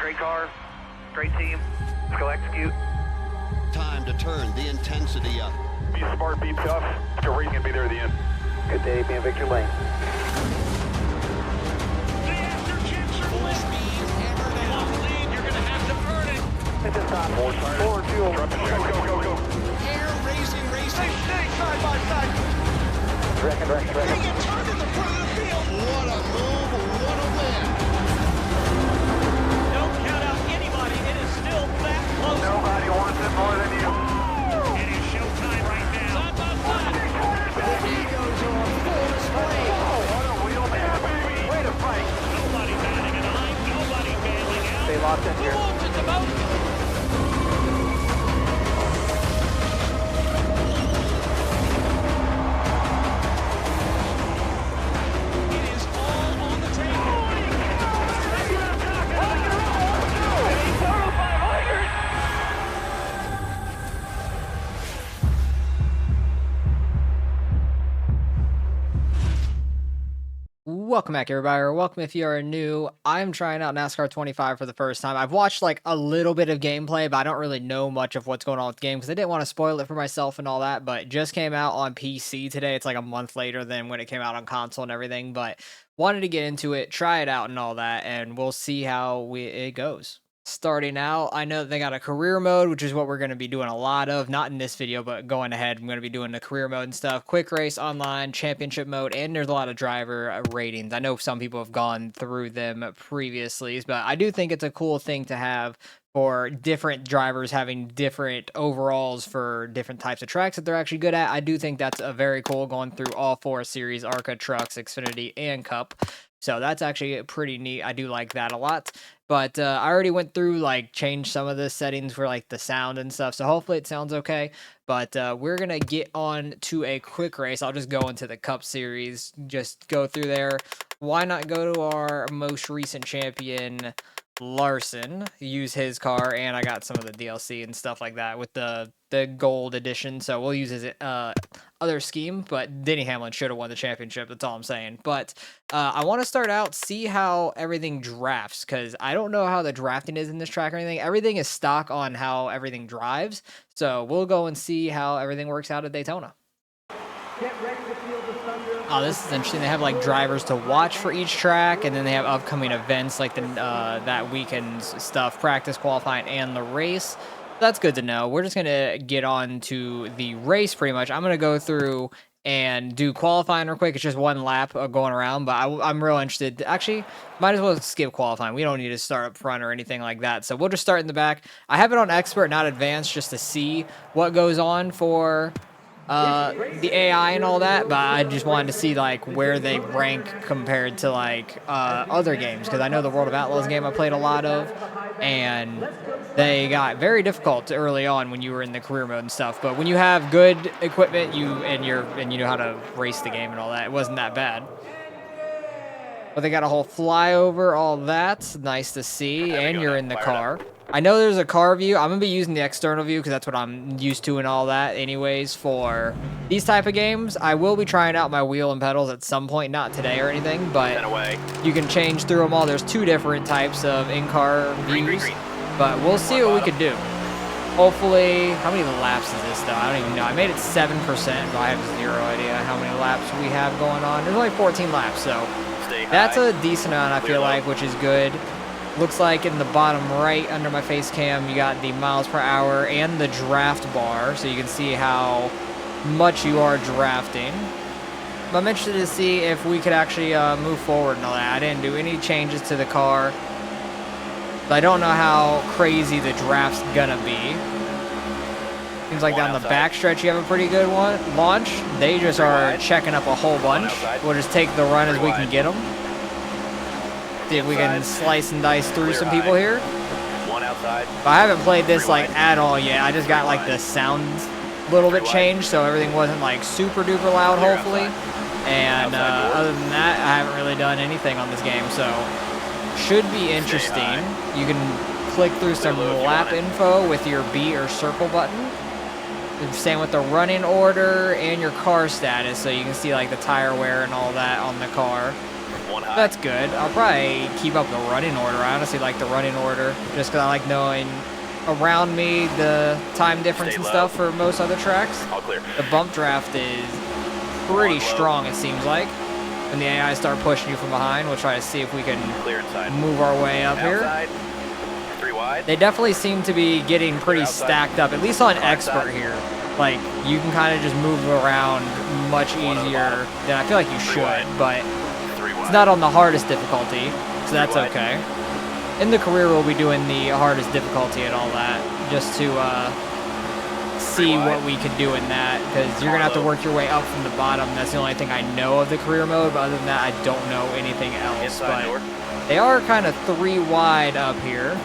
Great car, great team. Let's go execute. Time to turn the intensity up. Be smart, be tough. Let's go racing and be there at the end. Good day, be in victory lane. Full speed, hammer down. Lead, you're going to have to burn it. Hit the top. More tires. Forward fuel. Go, go, go, go. Air racing. Stay side by side. Direct. They get turned in the front of the field. What a move, what a win. Don't count out anybody. It is still that close. Nobody wants it more than you. It is showtime right now. Side by side. The egos are on full display. What a wheel man, baby. Way to fight. Nobody batting an eye. Nobody bailing out. Stay locked in Who here. wants it the most? It is all on the table. Welcome back, everybody, or welcome if you are new. I'm trying out NASCAR 25 for the first time. I've watched like a little bit of gameplay, but I don't really know much of what's going on with the game because I didn't want to spoil it for myself and all that, but it just came out on PC today. It's like a month later than when it came out on console and everything, but wanted to get into it, try it out and all that, and we'll see how it goes. Starting out, I know that they got a career mode, which is what we're going to be doing a lot of, not in this video, but going ahead, I'm going to be doing the career mode and stuff, quick race, online, championship mode, and there's a lot of driver ratings. I know some people have gone through them previously, but I do think it's a cool thing to have for different drivers having different overalls for different types of tracks that they're actually good at. I do think that's a very cool going through all four series, ARCA, Trucks, Xfinity, and Cup. So that's actually pretty neat. I do like that a lot. But I already went through, like, changed some of the settings for, like, the sound and stuff. So hopefully it sounds okay. But we're going to get on to a quick race. I'll just go into the Cup Series. Just go through there. Why not go to our most recent champion, Larson, use his car, and I got some of the DLC and stuff like that with the gold edition, so we'll use his other scheme, but Denny Hamlin should have won the championship, that's all I'm saying. But I want to start out, see how everything drafts, because I don't know how the drafting is in this track or anything. Everything is stock on how everything drives, so we'll go and see how everything works out at Daytona. Oh, this is interesting. They have like drivers to watch for each track, and then they have upcoming events like the that weekend's stuff, practice, qualifying, and the race. That's good to know. We're just gonna get on to the race pretty much. I'm gonna go through and do qualifying real quick. It's just one lap going around, but I'm real interested. Actually, might as well skip qualifying. We don't need to start up front or anything like that. So we'll just start in the back. I have it on expert, not advanced, just to see what goes on for the AI and all that, but I just wanted to see like where they rank compared to like other games, because I know the World of Outlaws game I played a lot of, and they got very difficult early on when you were in the career mode and stuff. But when you have good equipment, you know how to race the game and all that, it wasn't that bad. But they got a whole flyover, all that, nice to see, and you're in the car. I know there's a car view. I'm going to be using the external view because that's what I'm used to and all that anyways for these type of games. I will be trying out my wheel and pedals at some point, not today or anything, but you can change through them all. There's two different types of in-car views, but we'll see what we could do. Hopefully, how many laps is this though? I don't even know. I made it 7%, but I have zero idea how many laps we have going on. There's only 14 laps, so that's a decent amount, I feel like, which is good. Looks like in the bottom right under my face cam, you got the miles per hour and the draft bar, so you can see how much you are drafting. But I'm interested to see if we could actually move forward and all that. I didn't do any changes to the car. But I don't know how crazy the draft's gonna be. Seems like down the backstretch you have a pretty good launch. They just are checking up a whole bunch. We'll just take the run as we can get them. See if we can slice and dice through some people here. One outside. But I haven't played this like at all yet. I just got like the sounds a little bit changed, so everything wasn't like super duper loud, hopefully. And other than that, I haven't really done anything on this game, so should be interesting. You can click through some lap info with your B or circle button. Same with the running order and your car status, so you can see like the tire wear and all that on the car. One high. That's good. I'll probably keep up the running order. I honestly like the running order just because I like knowing around me the time difference Stay and low. stuff for most other tracks. All clear. The bump draft is pretty Low. strong, it seems like. When the AI start pushing you from behind, we'll try to see if we can Clear inside. move our way up here. Outside. 3 wide. They definitely seem to be getting pretty outside. stacked up, at least on Car Expert outside. here. Like, you can kind of just move around much One on the easier bottom. than I feel like you 3 should, wide. but 3 wide. it's not on the hardest difficulty, so that's wide. okay. In the career, we'll be doing the hardest difficulty and all that, just to see wide. what we can do in that, because you're going to have to work your way up from the bottom. That's the only thing I know of the career mode, but other than that, I don't know anything else. Inside But north. they are kind of 3 wide up here.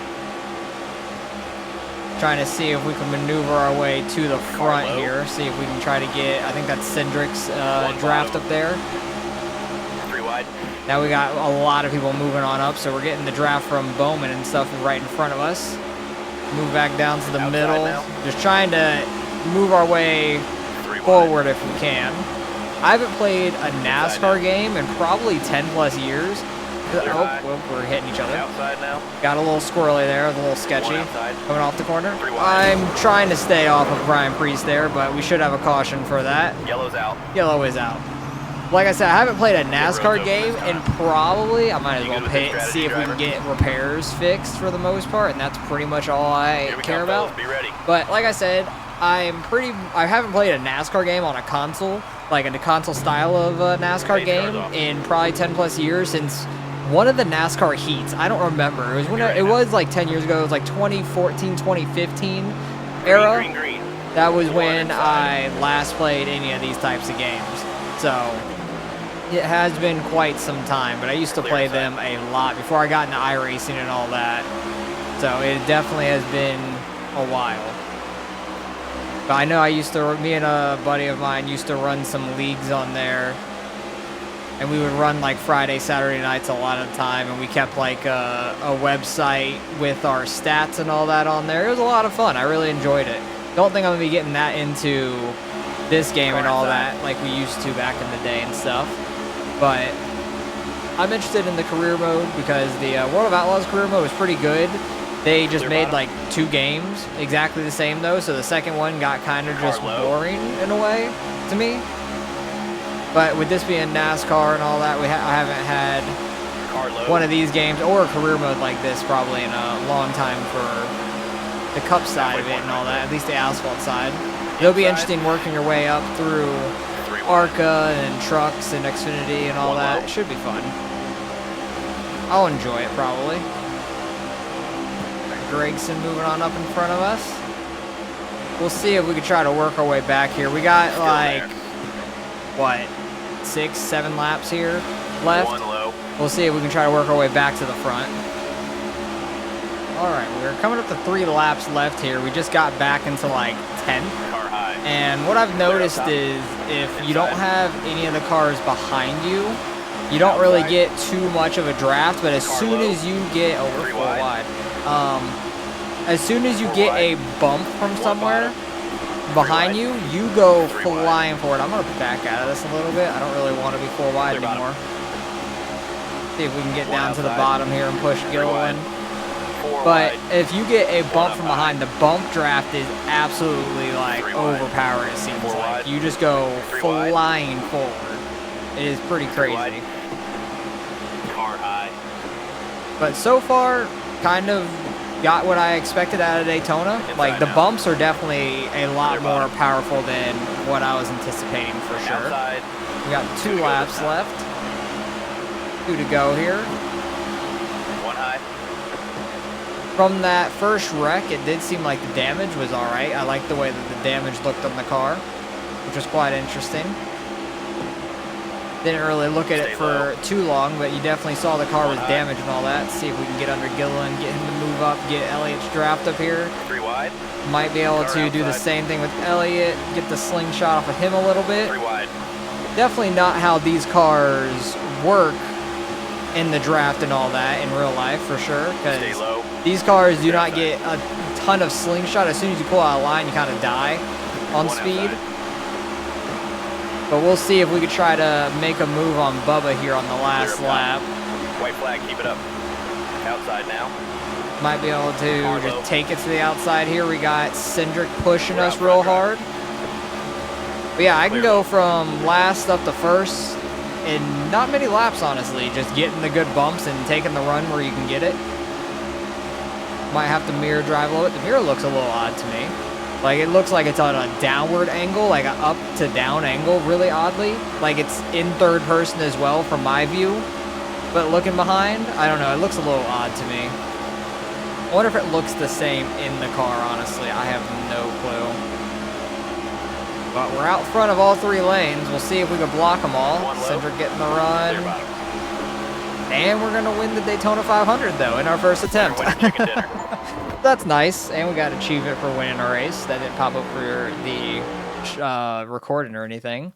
Trying to see if we can maneuver our way to the front low. here. See if we can try to get, I think that's Cindric's One draft bottom. up there. 3 wide. Now we got a lot of people moving on up, so we're getting the draft from Bowman and stuff right in front of us. Move back down to the Outside middle. now. Just trying to move our way 3 wide. forward if we can. I haven't played a NASCAR now. game in probably 10 plus years. Clear Oh, high. well, we're hitting each other. Outside now. Got a little squirrely there, a little sketchy. One outside. Coming off the corner. 3 wide. I'm trying to stay off of Brian Priest there, but we should have a caution for that. Yellow's out. Yellow is out. Like I said, I haven't played a road's NASCAR open game this and time. probably, I might as You well good with this pit, strategy, see if we can driver? get repairs fixed for the most part, and that's pretty much all I Here we care come, about. fellas. Be ready. But like I said, I haven't played a NASCAR game on a console, like a console style of NASCAR Race cars game off. in probably 10 plus years since one of the NASCAR heats. I don't remember. It was when ready it now. was like 10 years ago. It was like 2014, 2015 era. Green, green, green. That was One when inside. I last played any of these types of games. So it has been quite some time, but I used to Clear play inside. them a lot before I got into iRacing and all that. So it definitely has been a while. But I know me and a buddy of mine used to run some leagues on there. And we would run like Friday, Saturday nights a lot of the time, and we kept like a website with our stats and all that on there. It was a lot of fun. I really enjoyed it. Don't think I'm gonna be getting that into this game and all that like we used to back in the day and stuff. But I'm interested in the career mode because the World of Outlaws career mode was pretty good. They just Clear made bottom. like 2 games exactly the same though, so the second one got kind of Car just low. boring in a way to me. But with this being NASCAR and all that, I haven't had Car low. one of these games or a career mode like this probably in a long time for the cup side of it and all that, at least the asphalt side. It'll be Inside. interesting working your way up through 3 wide. ARCA and trucks and Xfinity and all One that. low. It should be fun. I'll enjoy it probably. Got Gregson moving on up in front of us. We'll see if we can try to work our way back here. We got Still like, there. what, 6, 7 laps here left. 1 low. We'll see if we can try to work our way back to the front. All right, we're coming up to 3 laps left here. We just got back into like 10th. Car high. And what I've noticed top. is if you don't Inside. have any of the cars behind you, you don't really Outside. get too much of a draft. But as Car soon low. as you get, oh, we're 3 4 wide. wide. As soon as you 4 get wide. a bump from 1 somewhere bottom. behind wide. you go 3 wide. flying forward. I'm gonna back out of this a little bit. I don't really want to be 4 wide Clear bottom. anymore. See if we can get 1 down to the outside. bottom here and push 3 Gilliland. wide. 4 But wide. if you get a bump up from high. behind, the bump draft is absolutely like 3 wide. overpowered, it seems 4 like. wide. You just go 3 wide. flying forward. It is pretty 3 wide. crazy. Car high. But so far, kind of got what I expected out of Daytona. Inside Like the now. bumps are definitely a lot Clear more bottom. powerful than what I was anticipating for sure. Outside. We got 2 to go laps this time. left. 2 to go here. 1 high. From that first wreck, it did seem like the damage was all right. I liked the way that the damage looked on the car, which was quite interesting. Didn't really look at it Stay for low. too long, but you definitely saw the car was High. damaged and all that. See if we can get under Gilliland, get him to move up, get Elliott's draft up here. 3 wide. Might be able Car to do the outside. same thing with Elliott, get the slingshot off of him a little bit. 3 wide. Definitely not how these cars work in the draft and all that in real life for sure, Stay because low. these cars do Clear not outside. get a ton of slingshot. As soon as you pull out of line, you kind of die on 1 speed. outside. But we'll see if we could try to make a move on Bubba here on the last lap. White flag, keep it up. Outside now. Might be able to just take it to the outside here. We got Cindric pushing us real hard. But yeah, I can go from last up to first in not many laps, honestly. Just getting the good bumps and taking the run where you can get it. Might have to mirror drive a little bit. The mirror looks a little odd to me. Like, it looks like it's on a downward angle, like an up to down angle, really oddly. Like, it's in third person as well from my view. But looking behind, I don't know, it looks a little odd to me. I wonder if it looks the same in the car, honestly. I have no clue. But we're out front of all 3 lanes. We'll see if we can block them all. Cindric getting the run. And we're going to win the Daytona 500, though, in our first attempt. That's nice. And we got achievement for winning a race. That didn't pop up for the recording or anything.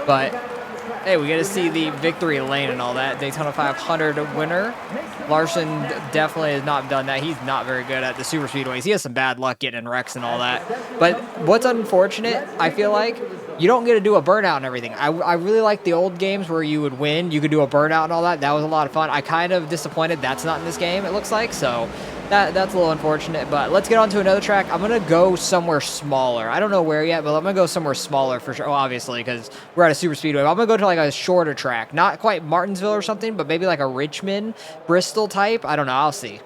But, hey, we get to see the victory lane and all that. Daytona 500 winner. Larson definitely has not done that. He's not very good at the super speedways. He has some bad luck getting in wrecks and all that. But what's unfortunate, I feel like, you don't get to do a burnout and everything. I really like the old games where you would win. You could do a burnout and all that. That was a lot of fun. I kind of disappointed that's not in this game, it looks like. So that's a little unfortunate. But let's get on to another track. I'm going to go somewhere smaller. I don't know where yet, but I'm going to go somewhere smaller for sure. Oh, obviously, because we're at a super speedway. I'm going to go to like a shorter track. Not quite Martinsville or something, but maybe like a Richmond, Bristol type. I don't know. I'll see.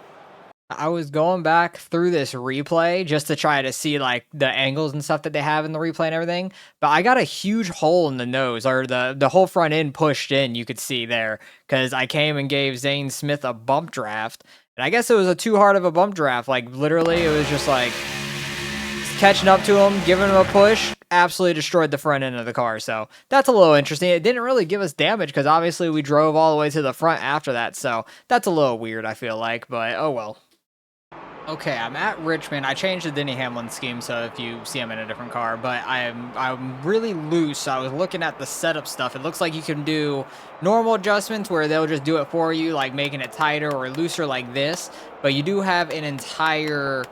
I was going back through this replay just to try to see like the angles and stuff that they have in the replay and everything. But I got a huge hole in the nose, or the whole front end pushed in, you could see there, because I came and gave Zane Smith a bump draft. And I guess it was a too hard of a bump draft. Like literally it was just like catching up to him, giving him a push, absolutely destroyed the front end of the car. So that's a little interesting. It didn't really give us damage because obviously we drove all the way to the front after that. So that's a little weird, I feel like, but oh well. Okay, I'm at Richmond. I changed the Denny Hamlin scheme, so if you see I'm in a different car, but I'm really loose. I was looking at the setup stuff. It looks like you can do normal adjustments where they'll just do it for you, like making it tighter or looser like this, but you do have an entire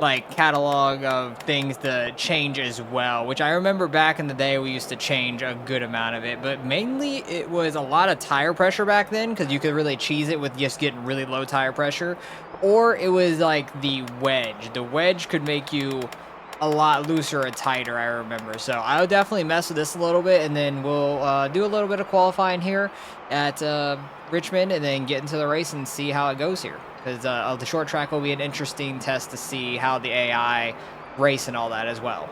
like catalog of things to change as well, which I remember back in the day we used to change a good amount of it, but mainly it was a lot of tire pressure back then because you could really cheese it with just getting really low tire pressure, or it was like the wedge. The wedge could make you a lot looser or tighter, I remember. So I'll definitely mess with this a little bit, and then we'll do a little bit of qualifying here at Richmond and then get into the race and see how it goes here. Because the short track will be an interesting test to see how the AI race and all that as well.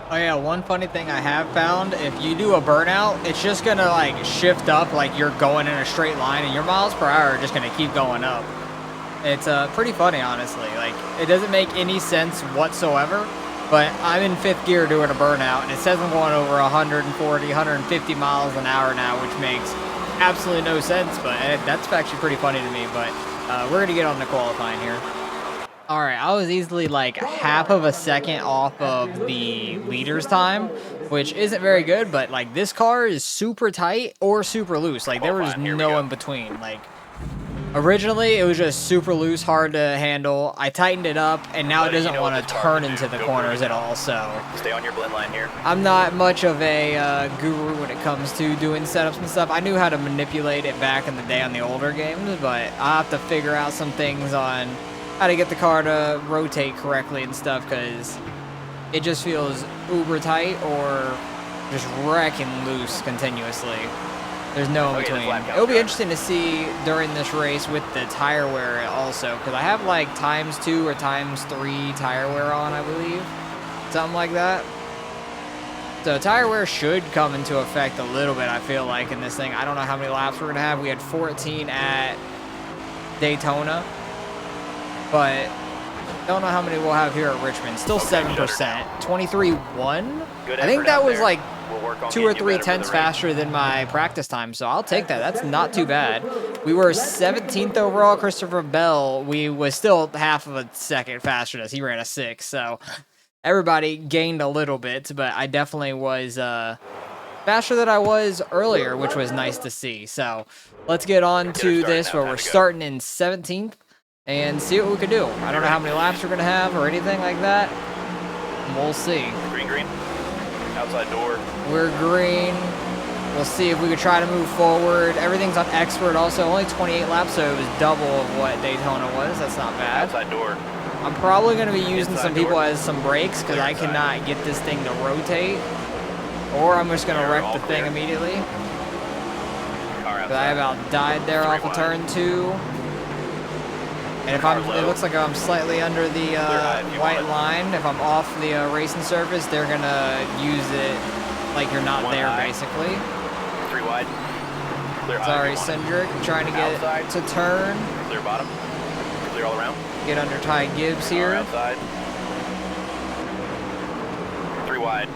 Oh yeah, one funny thing I have found, if you do a burnout, it's just going to like shift up like you're going in a straight line and your miles per hour are just going to keep going up. It's pretty funny, honestly. Like, it doesn't make any sense whatsoever, but I'm in 5th gear doing a burnout, and it says I'm going over 140, 150 miles an hour now, which makes absolutely no sense, but that's actually pretty funny to me, but we're going to get on to qualifying here. All right, I was easily like half of a second off of the leader's time, which isn't very good, but like this car is super tight or super loose. Like there was no in between. Like originally it was just super loose, hard to handle. I tightened it up and now it doesn't want to turn into the corners at all, so. Stay on your blend line here. I'm not much of a guru when it comes to doing setups and stuff. I knew how to manipulate it back in the day on the older games, but I'll have to figure out some things on how to get the car to rotate correctly and stuff, because it just feels uber tight or just wrecking loose continuously. There's no in between. It'll be interesting to see during this race with the tire wear also, because I have like ×2 or ×3 tire wear on, I believe. Something like that. So tire wear should come into effect a little bit, I feel like, in this thing. I don't know how many laps we're going to have. We had 14 at Daytona, but don't know how many we'll have here at Richmond. Still 7%. 23.1? I think that was like 2 or 3 tenths faster than my practice time, so I'll take that. That's not too bad. We were 17th overall. Christopher Bell, we was still half of a second faster than us. He ran a 6, so everybody gained a little bit, but I definitely was faster than I was earlier, which was nice to see. So let's get on to this where we're starting in 17th and see what we can do. I don't know how many laps we're going to have or anything like that. We'll see. Green, green. Outside door. We're green. We'll see if we could try to move forward. Everything's on expert also. Only 28 laps, so it was double of what Daytona was. That's not bad. Outside door. I'm probably going to be using Inside some people door. as some brakes because I Clear cannot get this thing to rotate. Or I'm just going to Clear, wreck all the thing clear. immediately. Car But I outside. about died there off of wide. turn 2. And if Car it low. looks like I'm slightly under the high if you white want it. line, if I'm off the racing surface, they're going to use it like you're not One there, high. basically. 3 wide. Clear high. Sorry, if you want Cindric, trying to get Outside. it to turn. it. Clear bottom. Clear all around. Get under Ty Gibbs Car here. outside. 3 wide.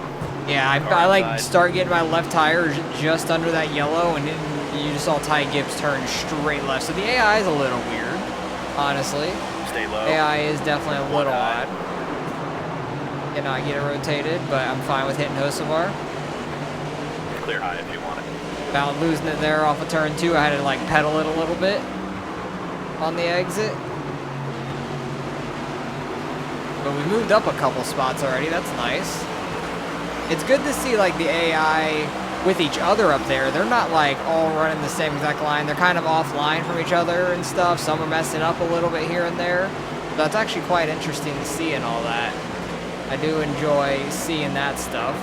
Yeah, Car I like outside. start getting my left tire just under that yellow, and then you just saw Ty Gibbs turn straight left. So the AI is a little weird, honestly. Stay low. AI is definitely a One little high. odd. Cannot get it rotated, but I'm fine with hitting Hocevar. Clear high if you want it. About losing it there off of turn 2. I had to like pedal it a little bit on the exit. But we moved up a couple spots already. That's nice. It's good to see like the AI with each other up there. They're not like all running the same exact line. They're kind of offline from each other and stuff. Some are messing up a little bit here and there. That's actually quite interesting to see and all that. I do enjoy seeing that stuff.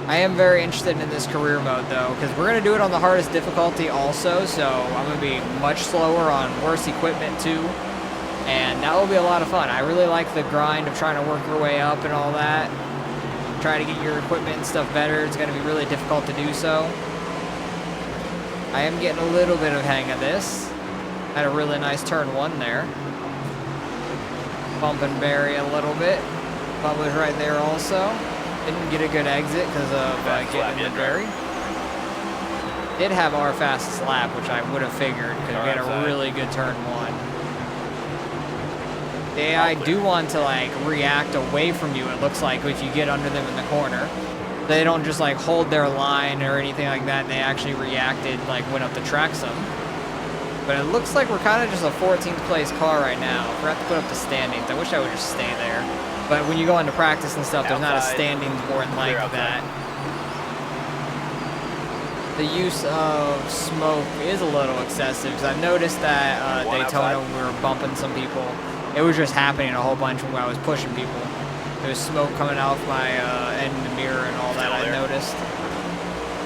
I am very interested in this career mode though, because we're going to do it on the hardest difficulty also, so I'm going to be much slower on worse equipment too, and that will be a lot of fun. I really like the grind of trying to work your way up and all that, try to get your equipment and stuff better. It's going to be really difficult to do so. I am getting a little bit of hang of this. Had a really nice turn 1 there. Bumping Barry a little bit. Bubba was right there also. Didn't get a good exit because of Fast lap getting the yet, Barry. Did have our fastest lap, which I would have figured because we had a outside. really good turn 1. The AI do want to like react away from you, it looks like, if you get under them in the corner. They don't just like hold their line or anything like that. They actually reacted, like went up the track some. But it looks like we're kind of just a 14th place car right now. Forgot to put up the standings. I wish I would just stay there. But when you go into practice and stuff, there's not a Outside. standings board like Clear outside. that. The use of smoke is a little excessive because I noticed that One Daytona, outside. when we were bumping some people, it was just happening a whole bunch when I was pushing people. There was smoke coming out of my end of the mirror and all that, Still I there. noticed.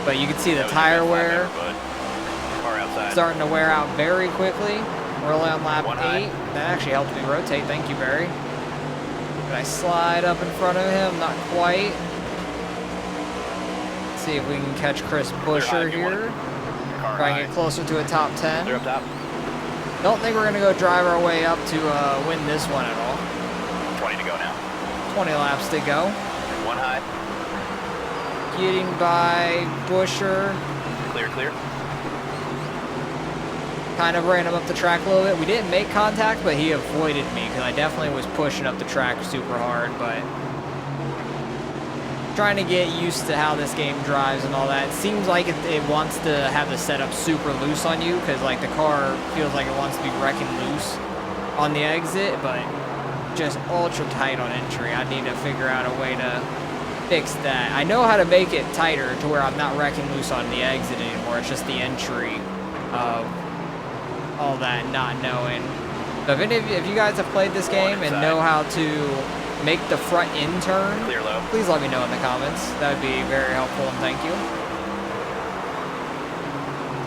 But you can see the That was tire your best lap wear ever, bud. Car outside. starting to wear out very quickly. We're only on lap One 8. high. That actually helped me rotate. Thank you, Barry. Did I slide up in front of him? Not quite. Let's see if we can catch Chris high Buescher if you want here. it. Car Try and high. get closer to a top 10. Clear up top. Don't think we're going to go drive our way up to win this one at all. 20 to go now. 20 laps to go. 1 high. Getting by Buescher. Clear, clear. Kind of ran him up the track a little bit. We didn't make contact, but he avoided me because I definitely was pushing up the track super hard, but trying to get used to how this game drives and all that. It seems like it wants to have the setup super loose on you because like the car feels like it wants to be wrecking loose on the exit, but just ultra tight on entry. I need to figure out a way to fix that. I know how to make it tighter to where I'm not wrecking loose on the exit anymore. It's just the entry of all that not knowing. So if you guys have played this game and know how to make the front end turn, Clear low. please let me know in the comments. That would be very helpful, and thank you.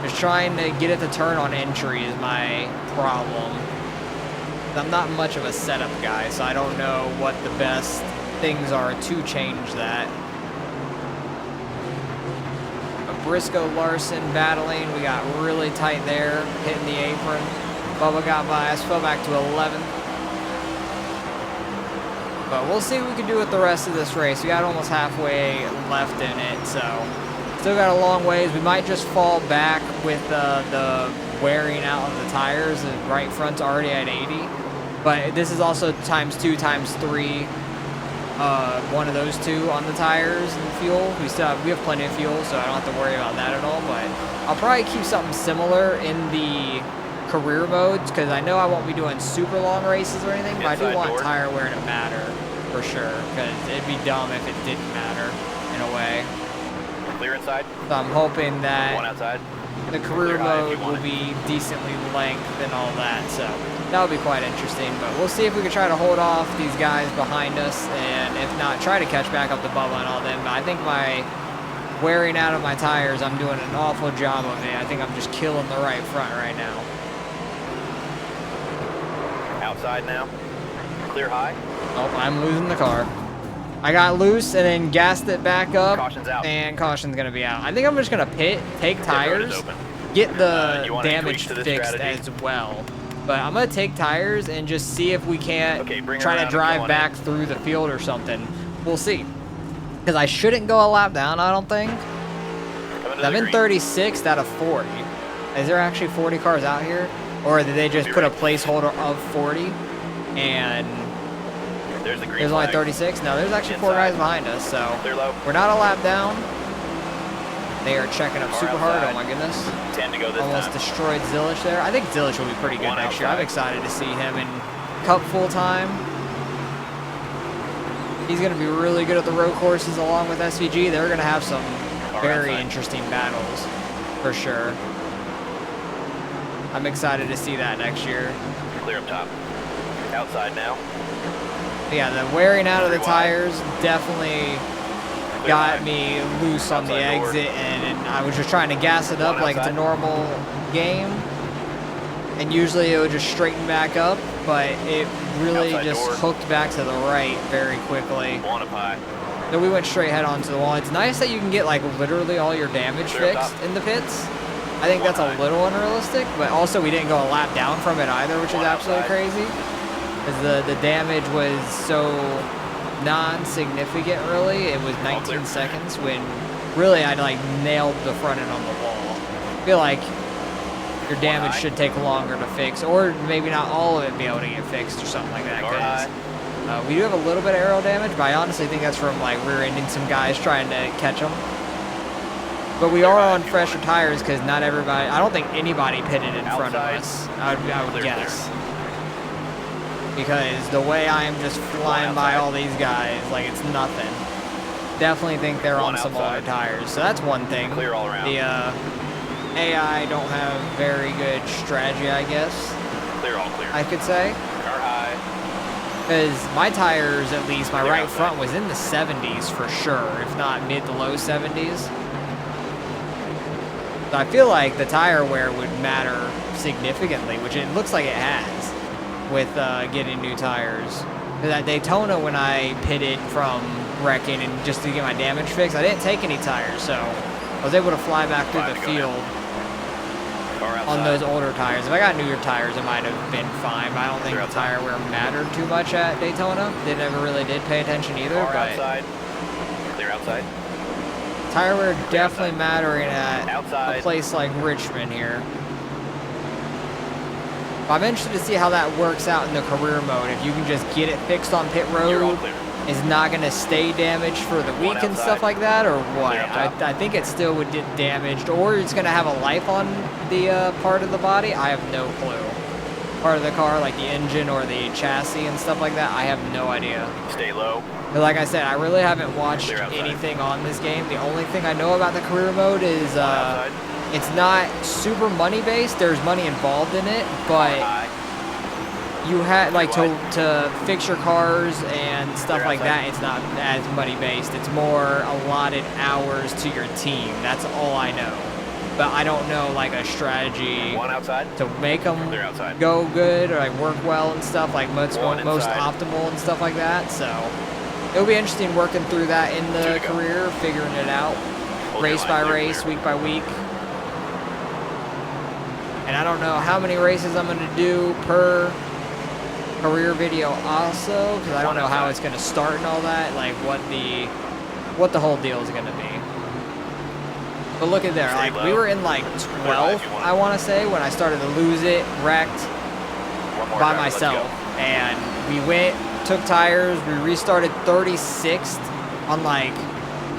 Just trying to get it to turn on entry is my problem. I'm not much of a setup guy, so I don't know what the best things are to change that. Briscoe Larson battling. We got really tight there, hitting the apron. Bubba got by us, fell back to 11th. But we'll see what we can do with the rest of this race. We got almost halfway left in it, so still got a long ways. We might just fall back with the wearing out of the tires. The right front's already at 80. But this is also ×2, ×3. One of those two on the tires and fuel. We have plenty of fuel, so I don't have to worry about that at all. But I'll probably keep something similar in the career modes because I know I won't be doing super long races or anything, but I do Inside want door. tire wear to matter for for sure, because it'd be dumb if it didn't matter in a way. Clear inside. So I'm hoping that One outside. the career Clear high if mode you want will it. be decently length and all that, so that would be quite interesting. But we'll see if we can try to hold off these guys behind us, and if not, try to catch back up to Bubba and all them. But I think my wearing out of my tires, I'm doing an awful job of it. I think I'm just killing the right front right now. Outside now. Clear high. Oh, I'm losing the car. I got loose and then gassed it back up, Caution's out. and caution's gonna be out. I think I'm just gonna pit, take Pit road is tires, open. get the You want to damage tweak to this fixed strategy? as well. But I'm gonna take tires and just see if we can't Okay, bring her try around to and drive come on back through the field or something. We'll see. Because I shouldn't go a lap down, I don't think. Coming to I'm the in green. 36th out of 40. Is there actually 40 cars out here? Or did they just Be put a right. placeholder of 40? And There's the green there's only flag. 36? No, there's actually 4 Inside. guys behind us, so Clear low. we're not a lap down. They are checking up Car super hard. Oh outside. my goodness. 10 to go this Almost time. destroyed Zillich there. I think Zillich will be pretty good One next year. I'm outside. excited to see him in Cup full time. He's going to be really good at the road courses along with SVG. They're going to have some Car very outside. interesting battles for sure. I'm excited to see that next year. Clear up top. Outside now. But yeah, the wearing out of the Three wide. tires definitely Clear got high. me loose on the Outside door. exit, and I was just trying to gas it up One like it's a outside. normal game. And usually it would just straighten back up, but it really Outside just door. hooked back to the right very quickly. One up high. So we went straight head on to the wall. It's nice that you can get like literally all your damage Clear fixed top. in the pits. I think One that's a high. little unrealistic, but also we didn't go a lap down from it either, which is One absolutely outside. crazy. Because the damage was so non-significant really. It was 19 clear. seconds when really I like nailed the front end on the wall. I feel like your damage high. should take longer to fix, or maybe not all of it be able to get fixed or something like that. Car 'Cause, high. we do have a little bit of aero damage, but I honestly think that's from like rear-ending some guys trying to catch them. But we Clear are high on if you fresher want it. tires because not everybody, I don't think anybody pitted in front of Outside. us. I would Clear, guess. Because the way I am just flying by outside. all these guys, like it's nothing. Definitely think they're One on some older outside. tires. So that's one thing. Clear all around. The AI don't have very good strategy, I guess, Clear all clear. I could say. Car high. Because my tires, at least, my Clear right outside. front was in the 70s for sure, if not mid to low 70s. So I feel like the tire wear would matter significantly, which it looks like it has with getting new tires. Because at Daytona, when I pitted from wrecking and just to get my damage fixed, I didn't take any tires, so I was able to fly back through Five the to go now. field Car outside. on those older tires. If I got newer tires, it might have been fine, but I don't think Clear the outside. tire wear mattered too much at Daytona. They never really did pay attention either, Car but outside. Clear outside. tire wear definitely mattering at a Outside. place like Richmond here. I'm interested to see how that works out in the career mode. If you can just get it fixed on pit You're all road, clear. is not going to stay damaged for the One week and outside. stuff like that, or what? Clear up top. I think it still would get damaged, or it's going to have a life on the part of the body. I have no clue. Part of the car, like the engine or the chassis and stuff like that, I have no idea. Stay low. But like I said, I really haven't watched Clear outside. anything on this game. The only thing I know about the career mode is One outside. it's not super money based. There's money involved in it, but High. you had like Three to fix your cars and stuff Clear like outside. that. It's not as money based. It's more allotted hours to your team. That's all I know. But I don't know like a strategy One outside. to make them Clear outside. go good or like work well and stuff, like most One inside. optimal and stuff like that. So it'll be interesting working through that in Two the to go. career, figuring it out, Hold your race line, by clear, race, clear. week by week. And I don't know how many races I'm going to do per career video also, because I don't know how it's going to start and all that, like what the whole deal is going to be. But look at there, Stay like we low. were in like high 12th, if you want. I want to say, when I started to lose it, wrecked One more by driver, let's myself. go. And we went, took tires, we restarted 36th on like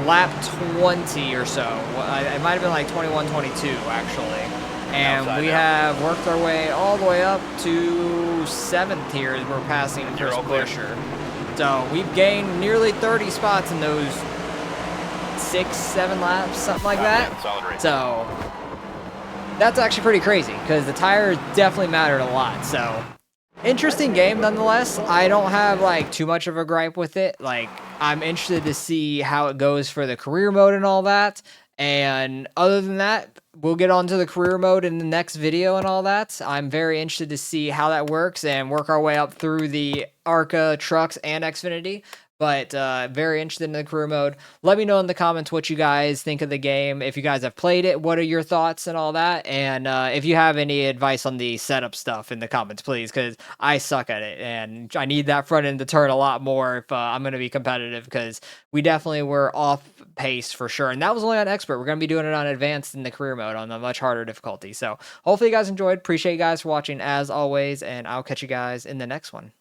lap 20 or so. It might have been like 21, 22 actually. And Outside we now. have worked our way all the way up to 7th here as we're passing You're Chris all clear. Buescher. So we've gained nearly 30 spots in those 6-7 laps, something like that. Yeah, solid race. So that's actually pretty crazy because the tires definitely mattered a lot. So interesting game nonetheless. I don't have like too much of a gripe with it. Like, I'm interested to see how it goes for the career mode and all that. And other than that, we'll get on to the career mode in the next video and all that. I'm very interested to see how that works and work our way up through the ARCA trucks and Xfinity. But very interested in the career mode. Let me know in the comments what you guys think of the game. If you guys have played it, what are your thoughts and all that? And if you have any advice on the setup stuff in the comments, please, because I suck at it. And I need that front end to turn a lot more if I'm going to be competitive, because we definitely were off pace for sure. And that was only on expert. We're going to be doing it on advanced in the career mode on a much harder difficulty. So hopefully you guys enjoyed. Appreciate you guys for watching as always. And I'll catch you guys in the next one.